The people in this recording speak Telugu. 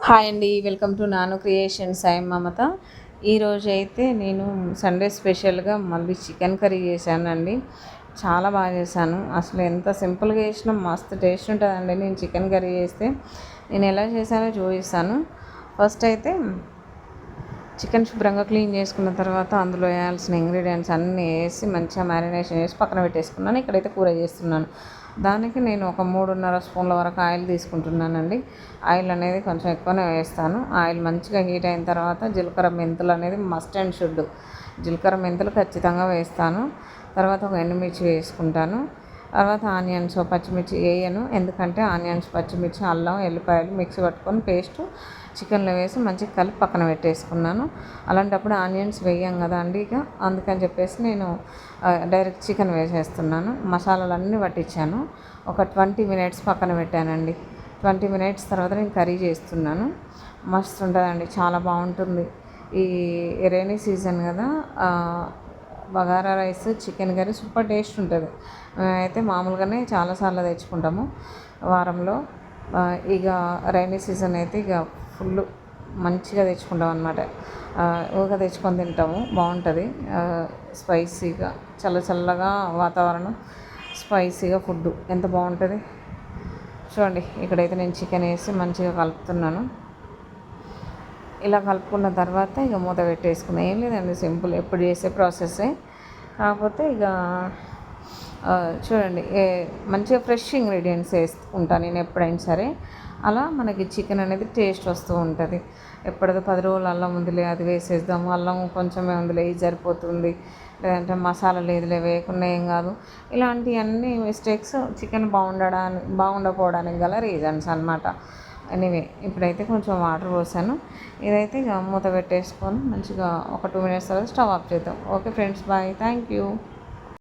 హాయ్ అండి, వెల్కమ్ టు నాను క్రియేషన్స్. ఐ మమత. ఈరోజు అయితే నేను సండే స్పెషల్గా మళ్ళీ చికెన్ కర్రీ చేశానండి. చాలా బాగా చేశాను. అసలు ఎంత సింపుల్గా చేసినా మస్తు టేస్ట్ ఉంటుందండి. నేను చికెన్ కర్రీ చేస్తే నేను ఎలా చేశానో చూపిస్తాను. ఫస్ట్ అయితే చికెన్ శుభ్రంగా క్లీన్ చేసుకున్న తర్వాత అందులో వేయాల్సిన ఇంగ్రీడియంట్స్ అన్నీ వేసి మంచిగా మ్యారినేషన్ చేసి పక్కన పెట్టేసుకున్నాను. ఇక్కడైతే కూర చేస్తున్నాను. దానికి నేను ఒక 3.5 స్పూన్ల వరకు ఆయిల్ తీసుకుంటున్నానండి. ఆయిల్ అనేది కొంచెం ఎక్కువనే వేస్తాను. ఆయిల్ మంచిగా హీట్ అయిన తర్వాత జీలకర్ర మెంతులు అనేది మస్ట్ అండ్ షుడ్. జీలకర్ర మెంతులు ఖచ్చితంగా వేస్తాను. తర్వాత ఒక ఎండుమిర్చి వేసుకుంటాను. తర్వాత ఆనియన్స్, పచ్చిమిర్చి వేయను, ఎందుకంటే ఆనియన్స్, పచ్చిమిర్చి, అల్లం, ఎల్లిపాయలు మిక్సీ పట్టుకొని పేస్ట్ చికెన్లో వేసి మంచిగా కలిపి పక్కన పెట్టేసుకున్నాను. అలాంటప్పుడు ఆనియన్స్ వేయం కదా అండి, ఇక అందుకని చెప్పేసి నేను డైరెక్ట్ చికెన్ వేసేస్తున్నాను. మసాలాలన్నీ పట్టించాను. ఒక 20 మినిట్స్ పక్కన పెట్టానండి. 20 మినిట్స్ తర్వాత నేను కర్రీ చేస్తున్నాను. మస్తు ఉంటుందండి, చాలా బాగుంటుంది. ఈ రైనీ సీజన్ కదా, bagara rice, chicken curry super taste ఉంటుంది. అయితే మామూలుగానే చాలాసార్లు తెచ్చుకుంటాము వారంలో. ఇక రైనీ సీజన్ అయితే ఇక ఫుల్ మంచిగా తెచ్చుకుంటాం అన్నమాట. ఊగా తెచ్చుకొని తింటాము, బాగుంటుంది. స్పైసీగా చల్ల చల్లగా వాతావరణం, స్పైసీగా ఫుడ్ ఎంత బాగుంటుంది చూడండి. ఇక్కడైతే నేను చికెన్ వేసి మంచిగా కలుపుతున్నాను. ఇలా కలుపుకున్న తర్వాత ఇక మూత పెట్టేసుకున్నాను. ఏం లేదండి, సింపుల్ ఎప్పుడు చేసే ప్రాసెస్సే. కాకపోతే ఇక చూడండి, మంచిగా ఫ్రెష్ ఇంగ్రీడియంట్స్ వేసుకుంటాను నేను ఎప్పుడైనా సరే. అలా మనకి చికెన్ అనేది టేస్ట్ వస్తూ ఉంటుంది. ఎప్పటిదో 10 రోజులు అల్లం ఉందిలే అది వేసేద్దాము, అల్లం కొంచెమే ఉందిలే ఇది సరిపోతుంది, లేదంటే మసాలా లేదులే వేయకుండా ఏం కాదు, ఇలాంటివన్నీ మిస్టేక్స్ చికెన్ బాగుండకపోవడానికి గల రీజన్స్ అనమాట. ఎనీవే, ఇప్పుడైతే కొంచెం వాటర్ పోసాను. ఇదైతే ఇక మూత పెట్టేసుకొని మంచిగా ఒక 2 మినిట్స్ తర్వాత స్టవ్ ఆఫ్ చేద్దాం. Okay friends, bye, thank you.